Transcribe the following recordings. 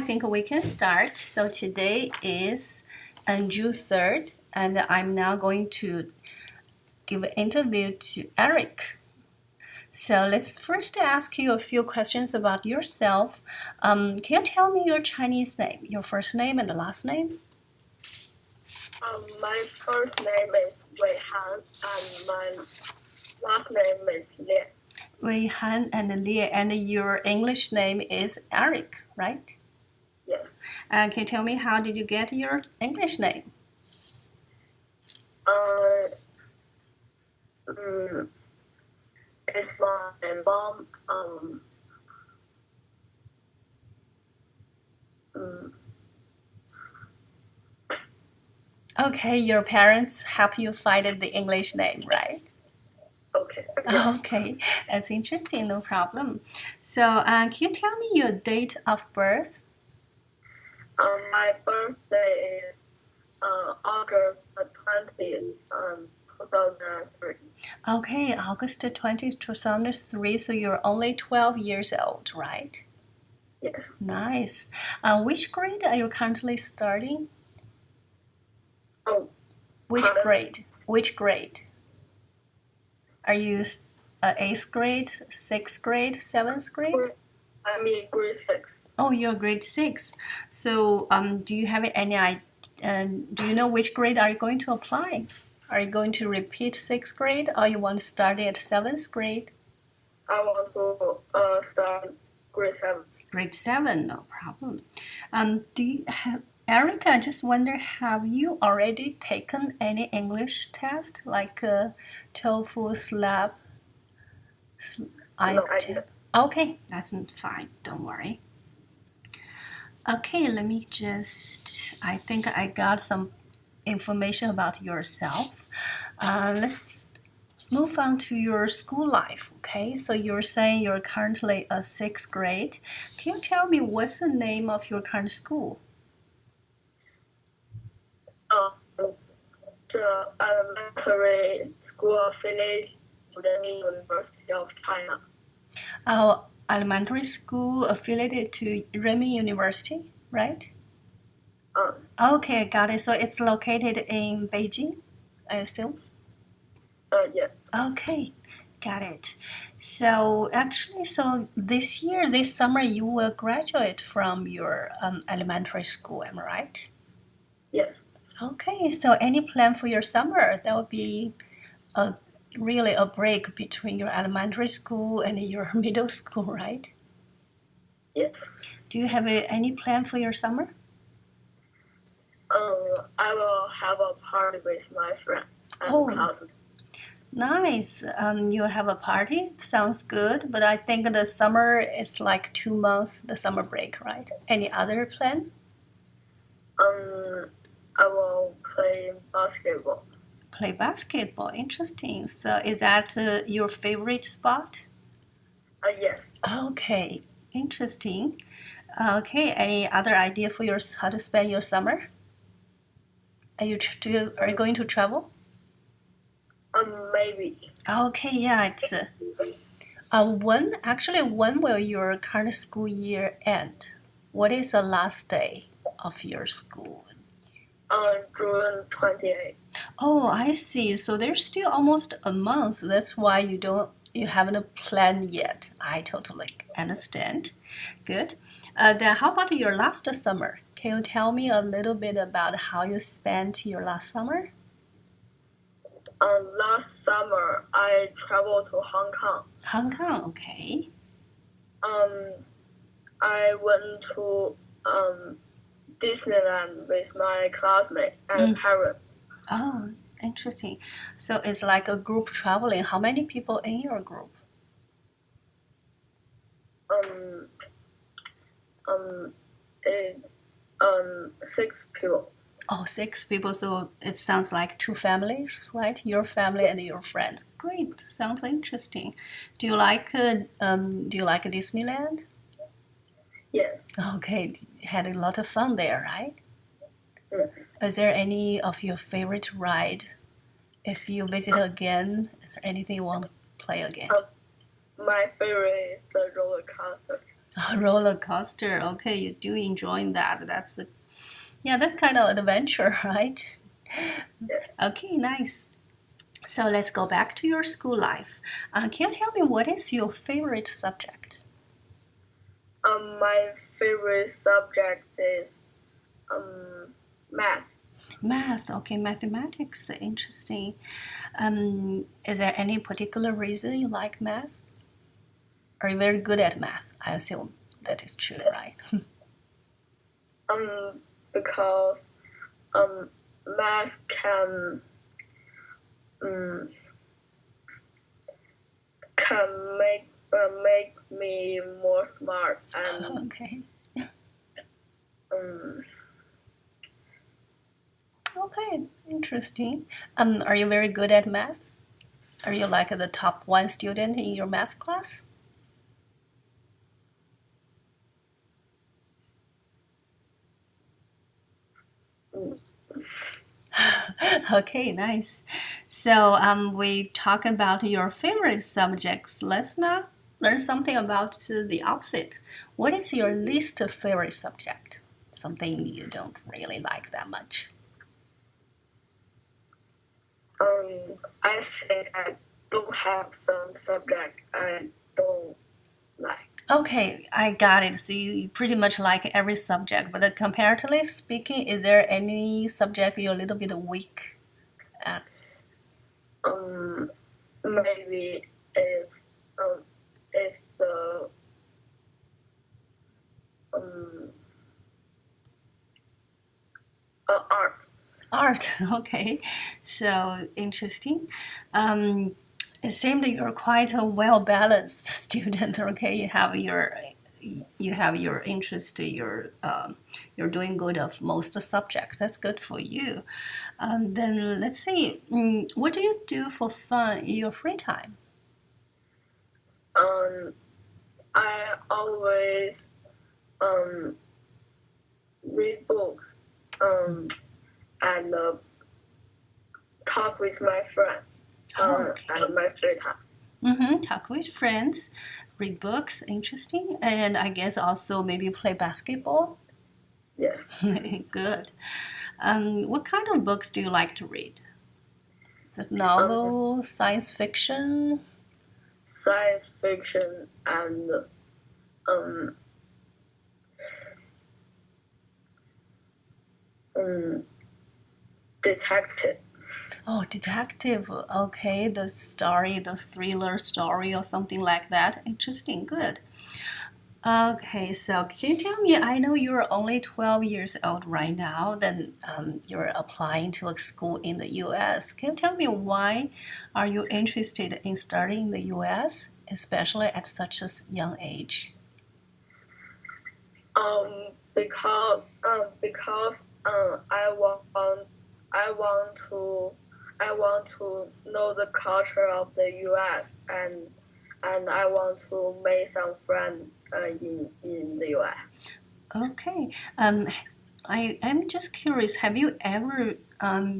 think we can start. So today is June 3rd, and I'm now going to give an interview to Eric. So let's first ask you a few questions about yourself. Can you tell me your Chinese name, your first name and the last name? My first name is Weihan, and my last name is Lian. Weihan and Lian, and your English name is Eric, right? Yes. Can you tell me how did you get your English name? It's my mom. Okay, your parents help you find the English name, right? Okay. Okay, that's interesting, no problem. So, can you tell me your date of birth? My birthday is August 20th, 2003. Okay, August 20th, 2003, so you're only 12 years old, right? Yes. Nice. Which grade are you currently studying? Oh, Which pardon? grade? Which grade? Are you 8th grade, 6th grade, 7th grade? I mean grade 6. Oh, you're grade 6. So, do you have any idea? Do you know which grade are you going to apply? Are you going to repeat 6th grade, or you want to start at 7th grade? I want to start grade 7. Grade 7, no problem. Do you have, Erica, I just wonder, have you already taken any English test like TOEFL, SLAP, No, I didn't. Okay, that's fine. Don't worry. Okay, let me just, I think I got some information about yourself. Let's move on to your school life, okay? So you're saying you're currently a 6th grade. Can you tell me what's the name of your current school? The elementary school affiliate to the University of China. Our elementary school affiliated to Renmin University, right? Okay, got it. So it's located in Beijing, I assume? Yes. Okay, got it. So actually, so this year, this summer, you will graduate from your elementary school, am I right? Yes. Okay, so any plan for your summer? That would be really a break between your elementary school and your middle school, right? Yes. Do you have any plan for your summer? I will have a party with my friend and cousins. Nice. You have a party? Sounds good. But I think the summer is like 2 months, the summer break, right? Any other plan? I will play basketball. Play basketball. Interesting. So is that your favorite sport? Yes. Okay. Interesting. Okay. Any other idea for how to spend your summer? Are you going to travel? Maybe. Okay. Yeah. It's when will your current school year end? What is the last day of your school? June 28th. Oh, I see. So there's still almost a month. That's why you haven't planned yet. I totally understand. Good. Then how about your last summer? Can you tell me a little bit about how you spent your last summer? Last summer, I traveled to Hong Kong. Hong Kong, okay. I went to Disneyland with my classmates and parents. Oh, interesting. So it's like a group traveling. How many people in your group? It's 6 people. Oh, 6 people. So it sounds like 2 families, right? Your family and your friends. Great. Sounds interesting. Do you like Disneyland? Yes. Okay, had a lot of fun there, right? Is there any of your favorite ride? If you visit again, is there anything you want to play again? My favorite is the roller coaster. A roller coaster. Okay, you do enjoying that. Yeah, that's kind of adventure, right? Yes. Okay, nice. So let's go back to your school life. Can you tell me what is your favorite subject? My favorite subject is um math. Math. Okay, mathematics. Interesting. Is there any particular reason you like math? Are you very good at math? I assume that is true, right? Because um math um can make me more smart and Okay. um Okay, interesting. Are you very good at math? Are you like the top one student in your math class? Okay, nice. So we talk about your favorite subjects. Let's now learn something about the opposite. What is your least favorite subject? Something you don't really like that much. I think I don't have some subject I don't like. Okay, I got it. So you pretty much like every subject, but comparatively speaking, is there any subject you're a little bit weak at? Maybe if um if the um art. Art. Okay, so interesting. Um, it seems that you're quite a well balanced student. Okay, you have your interest. You're doing good of most subjects. That's good for you. Then let's see. What do you do for fun in your free time? Um, I always um read books and talk with my friends Oh, okay. at my free time. Talk with friends, read books, interesting, and I guess also maybe play basketball. Yes, Good. What kind of books do you like to read? Is it um, novel, science fiction? science fiction and um um detective. Oh, detective. Okay, the story, the thriller story or something like that. Interesting. Good. Okay, so can you tell me? I know you're only 12 years old right now, then you're applying to a school in the US. Can you tell me why are you interested in studying in the US, especially at such a young age? Because I want I want to know the culture of the U.S. and I want to make some friends in the U.S. Okay, I'm just curious, have you ever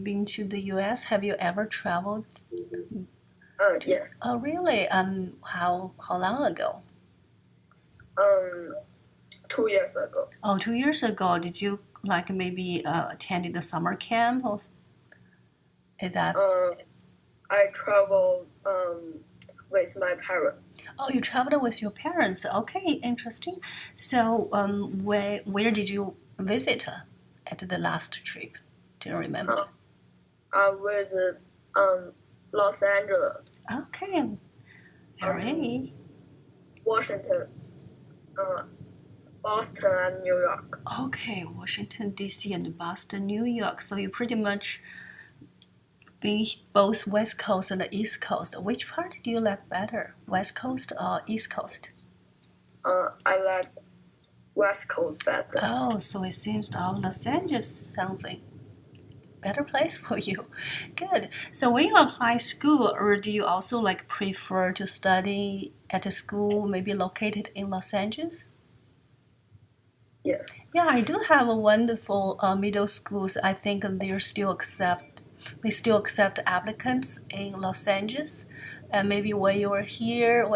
been to the US? Have you ever traveled to, Yes. oh really? How long ago? Um, 2 years ago. Oh, 2 years ago. Did you like maybe attended a summer camp or is that? Um, I traveled with my parents. Oh, you traveled with your parents. Okay, interesting. So, where did you visit at the last trip? Do you remember? Uh, I visited Los Angeles, Okay, um, hooray. Washington, uh, Boston, and New York. Okay, Washington D.C. and Boston, New York. So you pretty much been both West Coast and the East Coast. Which part do you like better, West Coast or East Coast? I like West Coast better. Oh, so it seems Los Angeles sounds like better place for you. Good. So when you apply school, or do you also like prefer to study at a school maybe located in Los Angeles? Yes. Yeah, I do have a wonderful middle schools. I think they still accept applicants in Los Angeles. And maybe when you are here,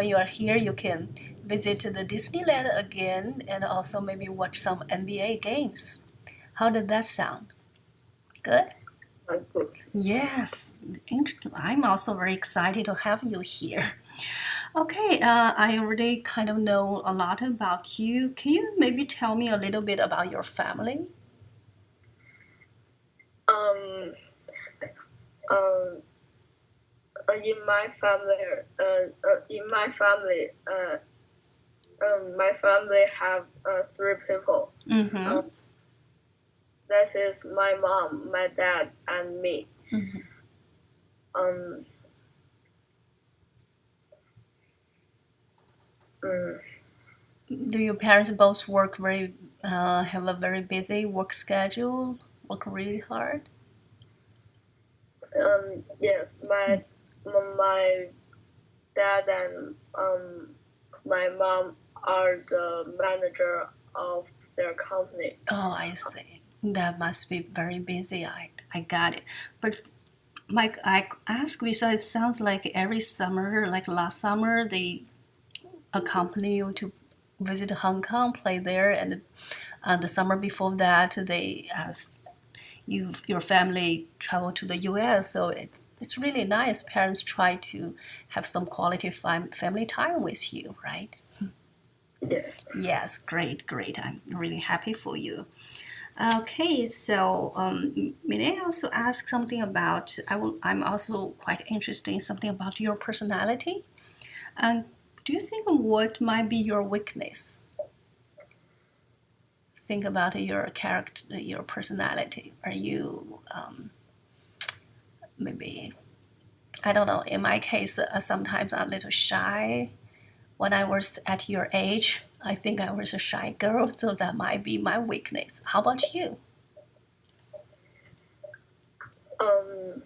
you can visit the Disneyland again and also maybe watch some NBA games. How did that sound? Good? Good. Yes, I'm also very excited to have you here. Okay, I already kind of know a lot about you. Can you maybe tell me a little bit about your family? Um, um, in my family, my family have three people. Mm-hmm. This is my mom, my dad, and me. Mm-hmm. Um, mm, Do your parents both work have a very busy work schedule, work really hard? yes, my dad and my mom are the manager of their company. Oh, I see. That must be very busy. I got it. But Mike, I ask you, so it sounds like every summer, like last summer, they accompany you to visit Hong Kong, play there, and the summer before that, they asked your family travel to the U.S. So it's really nice. Parents try to have some quality family time with you, right? Yes. Yes, great, great. I'm really happy for you. Okay, so may I also ask something about? I'm also quite interested in something about your personality. Do you think what might be your weakness? Think about your character, your personality. Are you maybe I don't know. In my case, sometimes I'm a little shy. When I was at your age, I think I was a shy girl, so that might be my weakness. How about you? Um,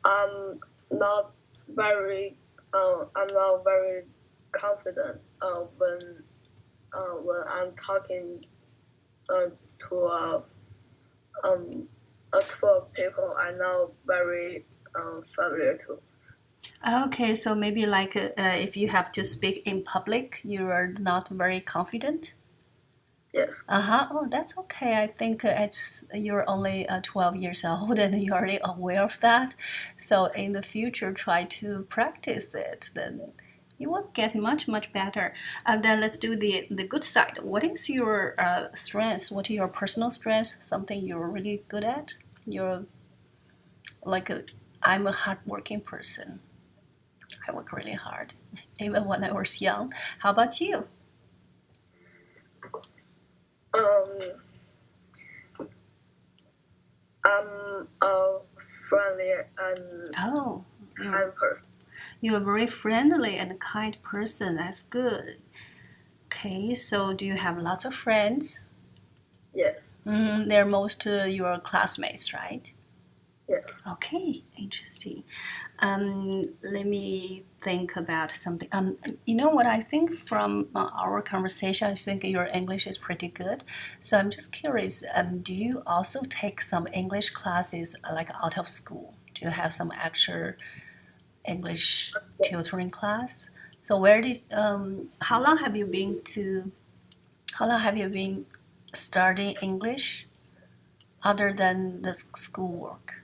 I'm not I'm not very confident when I'm talking to um a 12 people I'm not very familiar to. Okay, so maybe like if you have to speak in public, you are not very confident. Yes. Uh-huh. Oh, that's okay. I think you're only 12 years old and you're already aware of that. So in the future, try to practice it. Then you will get much, much better. And then let's do the good side. What is your strengths? What are your personal strengths? Something you're really good at? You're like I'm a hardworking person. I work really hard, even when I was young. How about you? Um, I'm a friendly and Oh, you're kind person. you're a very friendly and kind person. That's good. Okay, so do you have lots of friends? Yes. They're most your classmates, right? Yes. Okay, interesting. Let me think about something. You know what? I think from our conversation, I think your English is pretty good. So I'm just curious. Do you also take some English classes like out of school? Do you have some actual English tutoring class? So how long have you been to? How long have you been studying English other than the schoolwork?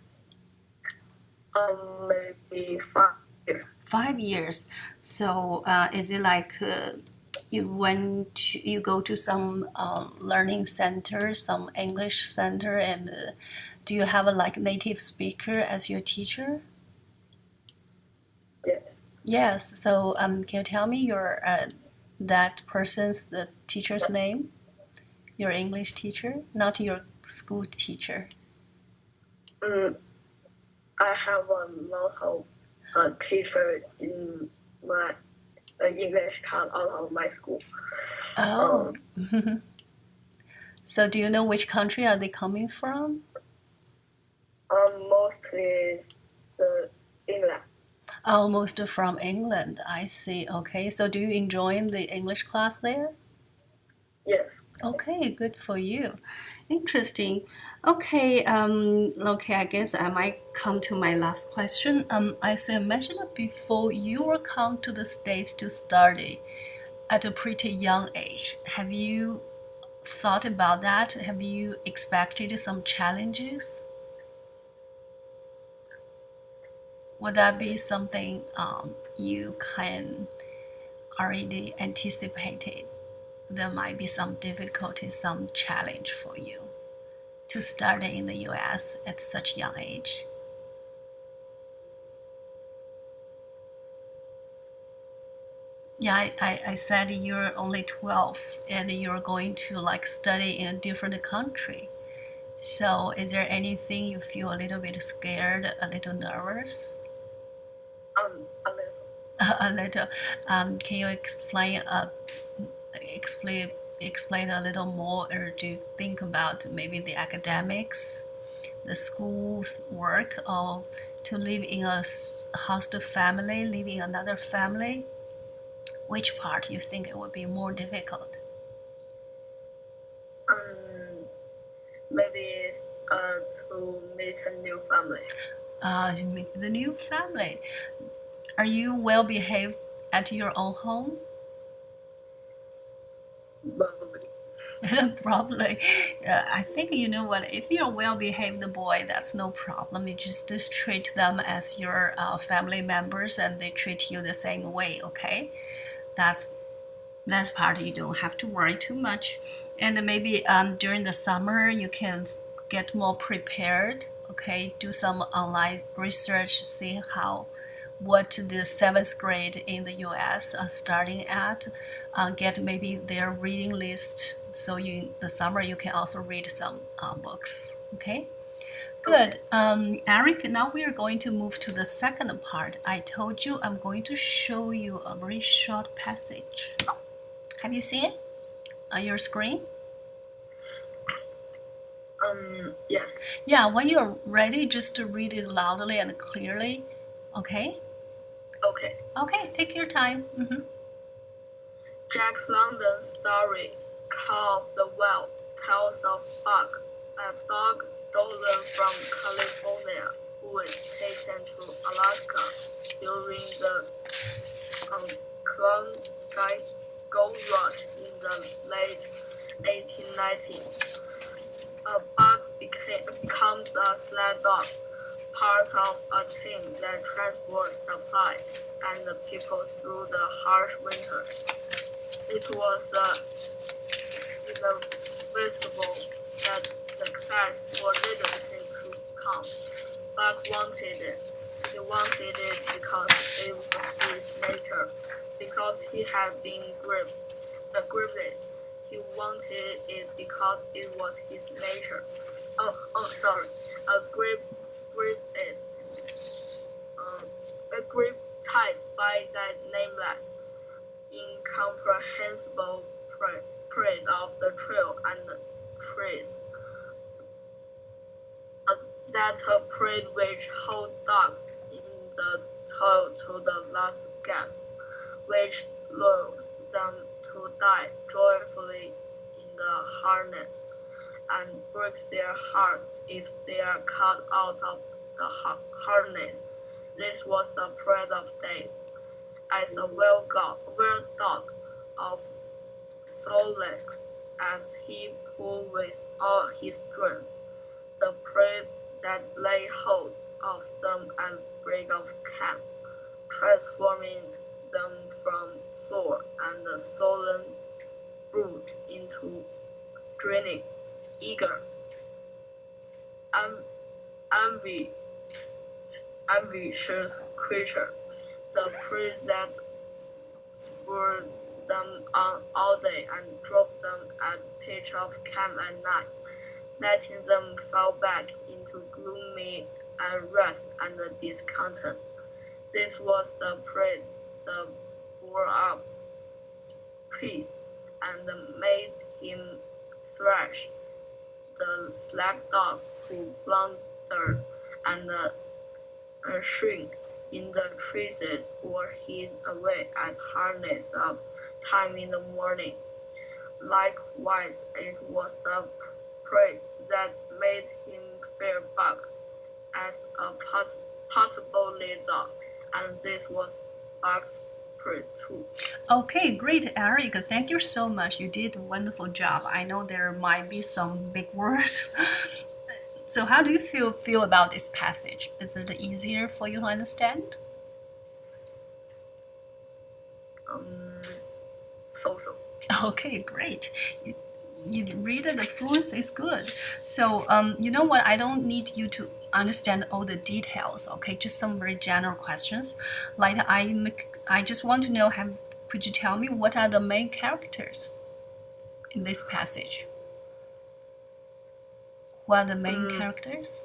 Maybe 5 years. 5 years. So is it like you go to some learning center, some English center, and do you have a like native speaker as your teacher? Yes. Yes. So can you tell me your that person's the teacher's name? Your English teacher, not your school teacher. Mm, I have a lot of teachers in my English class out of my school. Oh. Um, So do you know which country are they coming from? mostly the England. Almost from England. I see. Okay. So do you enjoy the English class there? Yes. Okay, good for you. Interesting. Okay, okay, I guess I might come to my last question. As I mentioned before, you were come to the States to study at a pretty young age. Have you thought about that? Have you expected some challenges? Would that be something you can already anticipated? There might be some difficulty, some challenge for you to study in the US at such young age. Yeah, I said you're only 12 and you're going to like study in a different country. So is there anything you feel a little bit scared, a little nervous? A little. A little. Can you explain explain a little more, or do you think about maybe the academics, the school's work, or to live in a host family, live in another family? Which part you think it would be more difficult? Um, Maybe to meet a new family. To make the new family. Are you well behaved at your own home? Probably. Probably. I think you know what. If you're a well-behaved boy, that's no problem. You just treat them as your family members, and they treat you the same way. Okay, that's that's part you don't have to worry too much. And maybe during the summer you can get more prepared. Okay, do some online research, see how what the seventh grade in the US are starting at. Get maybe their reading list. So you the summer you can also read some books. Okay. Good. Eric, now we are going to move to the second part. I told you I'm going to show you a very short passage. Have you seen it on your screen? Yes. Yeah, when you're ready, just to read it loudly and clearly. Okay? Okay. Okay, take your time. Jack London's story, Call of the Wild, tells of Buck, a dog stolen from California, who was taken to Alaska during the Klondike Gold Rush in the late 1890s. Buck becomes a sled dog, part of a team that transports supplies and the people through the harsh winter. It was inevitable that the class was needed to come. Buck wanted it. He wanted it because it was his nature, because he had been gripped. He wanted it because it was his nature. Sorry. Gripped it. Gripped tight by that nameless, incomprehensible pride of the trail and the trees. That pride which holds dogs in the toil to the last gasp, which lures them to die joyfully in the harness, and breaks their hearts if they are cut out of the harness. This was the pride of Dave, as a wild dog of Solix, as he pulled with all his strength, the prey that lay hold of them and break of camp, transforming them from sore and sullen brutes into straining, eager, envy, ambitious creature, the prey that spurred them on all day and drove them at pitch of camp at night, letting them fall back into gloomy unrest and discontent. This was the prey that bore up speed and made him thrash the slack dog who blundered and shrink in the traces or hid away at harness up time in the morning. Likewise, it was the prey that made him fear bugs as a possible leader, and this was Bugs' prey too. Okay, great, Eric. Thank you so much. You did a wonderful job. I know there might be some big words. So, how do you feel about this passage? Is it easier for you to understand? So. Okay, great. You read it, the fluency is good. So, you know what? I don't need you to understand all the details. Okay, just some very general questions. Like I just want to know. Could you tell me what are the main characters in this passage? What are the main characters?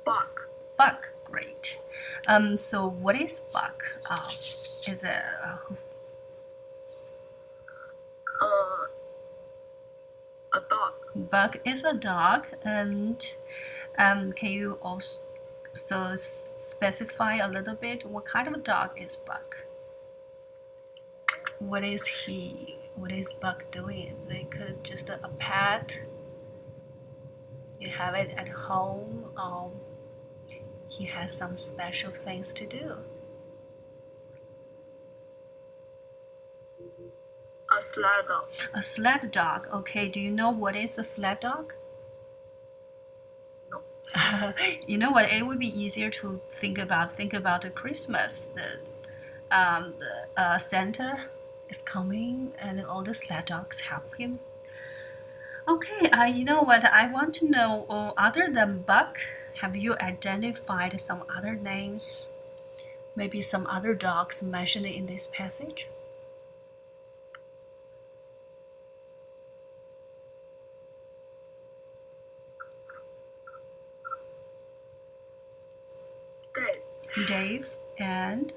Buck. Buck, great. So what is Buck? Is it a dog. Buck is a dog, and can you also specify a little bit what kind of a dog is Buck? What is he? What is Buck doing? They could just a pet. You have it at home. He has some special things to do. A sled dog. A sled dog. Okay, do you know what is a sled dog? No. You know what? It would be easier to think about. Think about the Christmas. Santa is coming, and all the sled dogs help him. Okay, you know what? I want to know. Other than Buck, have you identified some other names? Maybe some other dogs mentioned in this passage? Dave and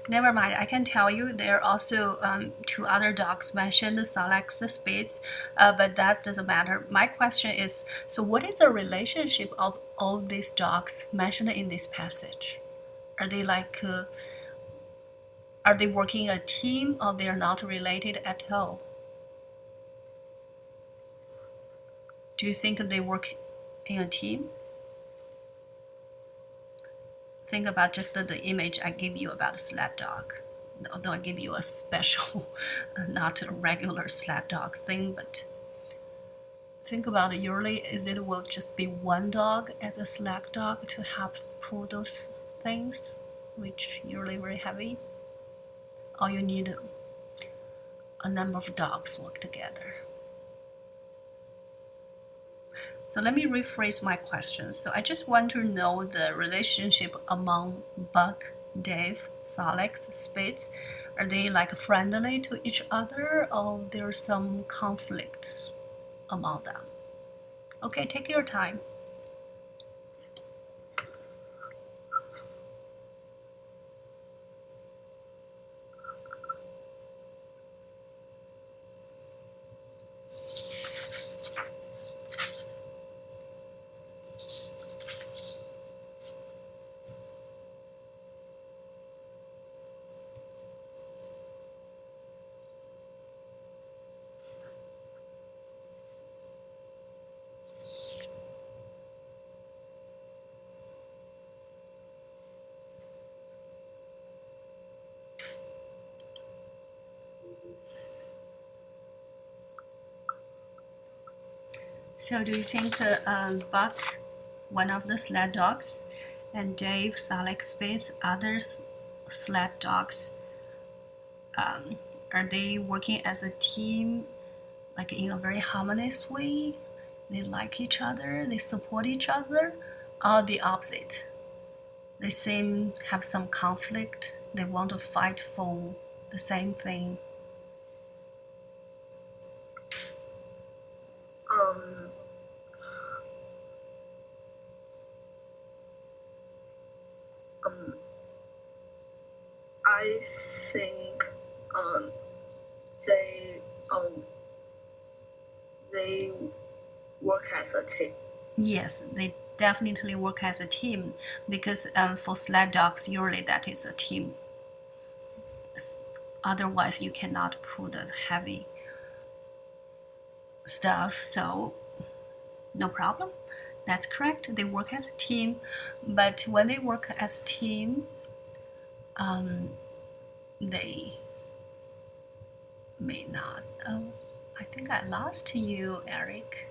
never mind. I can tell you there are also two other dogs mentioned, Solex Spitz, but that doesn't matter. My question is, so what is the relationship of all these dogs mentioned in this passage? Are they are they working a team, or they are not related at all? Do you think they work in a team? Think about just the image I give you about a sled dog. Although I give you a special, not a regular sled dog thing, but think about it. Usually, it will just be one dog as a sled dog to help pull those things, which usually very heavy. Or you need a number of dogs work together. So let me rephrase my question. So I just want to know the relationship among Buck, Dave, Solex, Spitz. Are they friendly to each other, or there's some conflict among them? Okay, take your time. So do you think Buck, one of the sled dogs, and Dave, Solex, Spitz, other sled dogs, are they working as a team, in a very harmonious way? They like each other, they support each other, or the opposite? They seem have some conflict. They want to fight for the same thing. I think they work as a team. Yes, they definitely work as a team because for sled dogs, usually that is a team. Otherwise, you cannot pull the heavy stuff. So no problem. That's correct. They work as a team, but when they work as a team, they may not. Oh, I think I lost you, Eric.